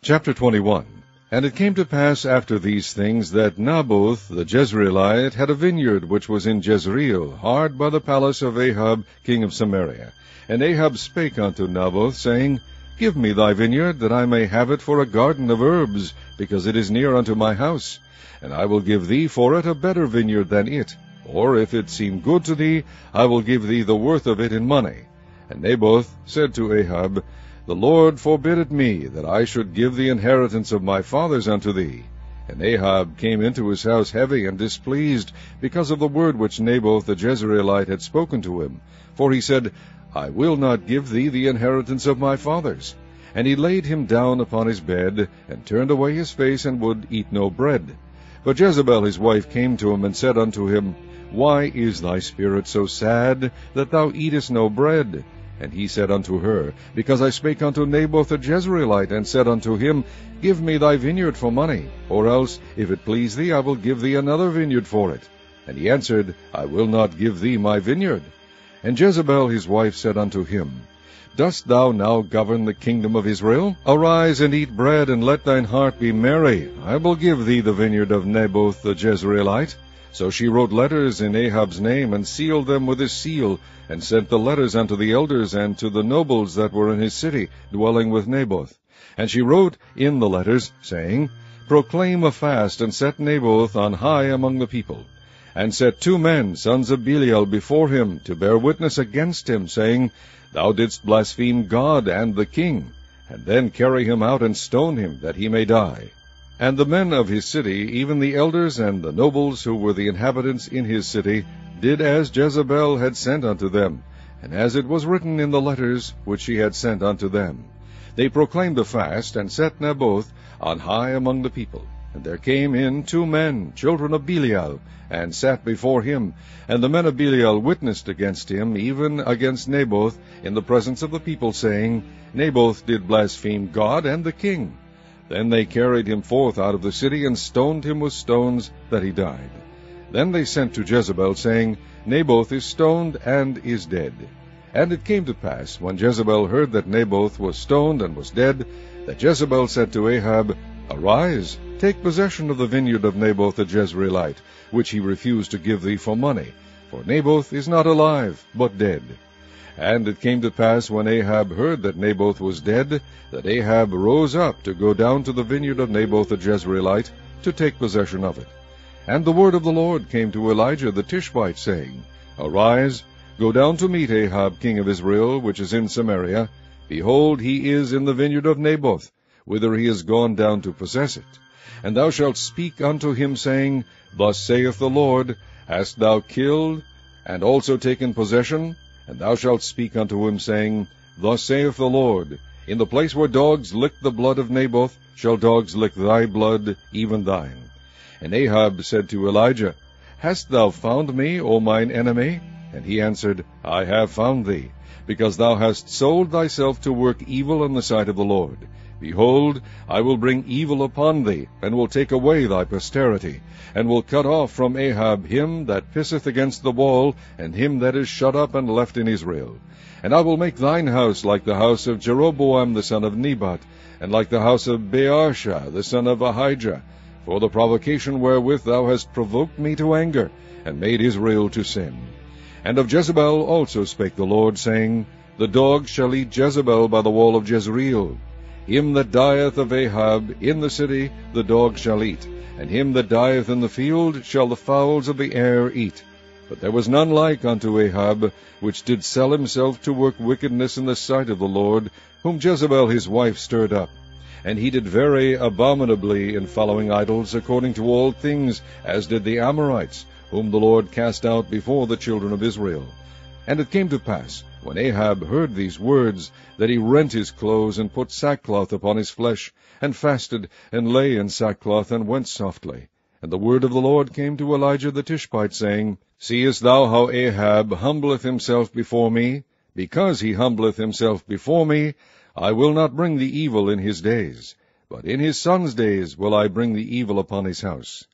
Chapter 21. And it came to pass after these things that Naboth the Jezreelite had a vineyard which was in Jezreel, hard by the palace of Ahab king of Samaria. And Ahab spake unto Naboth, saying, Give me thy vineyard, that I may have it for a garden of herbs, because it is near unto my house. And I will give thee for it a better vineyard than it. Or if it seem good to thee, I will give thee the worth of it in money. And Naboth said to Ahab, The Lord forbid it me, that I should give the inheritance of my fathers unto thee. And Ahab came into his house heavy and displeased, because of the word which Naboth the Jezreelite had spoken to him. For he said, I will not give thee the inheritance of my fathers. And he laid him down upon his bed, and turned away his face, and would eat no bread. But Jezebel his wife came to him, and said unto him, Why is thy spirit so sad, that thou eatest no bread? And he said unto her, Because I spake unto Naboth the Jezreelite, and said unto him, Give me thy vineyard for money, or else, if it please thee, I will give thee another vineyard for it. And he answered, I will not give thee my vineyard. And Jezebel his wife said unto him, Dost thou now govern the kingdom of Israel? Arise and eat bread, and let thine heart be merry. I will give thee the vineyard of Naboth the Jezreelite. So she wrote letters in Ahab's name, and sealed them with his seal, and sent the letters unto the elders and to the nobles that were in his city, dwelling with Naboth. And she wrote in the letters, saying, Proclaim a fast, and set Naboth on high among the people. And set 2 men, sons of Belial, before him, to bear witness against him, saying, Thou didst blaspheme God and the king. And then carry him out and stone him, that he may die. And the men of his city, even the elders and the nobles who were the inhabitants in his city, did as Jezebel had sent unto them, and as it was written in the letters which she had sent unto them. They proclaimed a fast, and set Naboth on high among the people. And there came in 2 men, children of Belial, and sat before him. And the men of Belial witnessed against him, even against Naboth, in the presence of the people, saying, Naboth did blaspheme God and the king. Then they carried him forth out of the city, and stoned him with stones, that he died. Then they sent to Jezebel, saying, Naboth is stoned and is dead. And it came to pass, when Jezebel heard that Naboth was stoned and was dead, that Jezebel said to Ahab, Arise, take possession of the vineyard of Naboth the Jezreelite, which he refused to give thee for money. For Naboth is not alive, but dead. And it came to pass, when Ahab heard that Naboth was dead, that Ahab rose up to go down to the vineyard of Naboth the Jezreelite, to take possession of it. And the word of the Lord came to Elijah the Tishbite, saying, Arise, go down to meet Ahab king of Israel, which is in Samaria. Behold, he is in the vineyard of Naboth, whither he is gone down to possess it. And thou shalt speak unto him, saying, Thus saith the Lord, Hast thou killed, and also taken possession? And thou shalt speak unto him, saying, Thus saith the Lord, In the place where dogs lick the blood of Naboth, shall dogs lick thy blood, even thine. And Ahab said to Elijah, Hast thou found me, O mine enemy? And he answered, I have found thee, because thou hast sold thyself to work evil in the sight of the Lord. Behold, I will bring evil upon thee, and will take away thy posterity, and will cut off from Ahab him that pisseth against the wall, and him that is shut up and left in Israel. And I will make thine house like the house of Jeroboam the son of Nebat, and like the house of Baasha the son of Ahijah, for the provocation wherewith thou hast provoked me to anger, and made Israel to sin. And of Jezebel also spake the Lord, saying, The dogs shall eat Jezebel by the wall of Jezreel. Him that dieth of Ahab in the city the dogs shall eat, and him that dieth in the field shall the fowls of the air eat. But there was none like unto Ahab, which did sell himself to work wickedness in the sight of the Lord, whom Jezebel his wife stirred up. And he did very abominably in following idols, according to all things, as did the Amorites, whom the Lord cast out before the children of Israel. And it came to pass, when Ahab heard these words, that he rent his clothes, and put sackcloth upon his flesh, and fasted, and lay in sackcloth, and went softly. And the word of the Lord came to Elijah the Tishbite, saying, Seest thou how Ahab humbleth himself before me? Because he humbleth himself before me, I will not bring the evil in his days, but in his son's days will I bring the evil upon his house.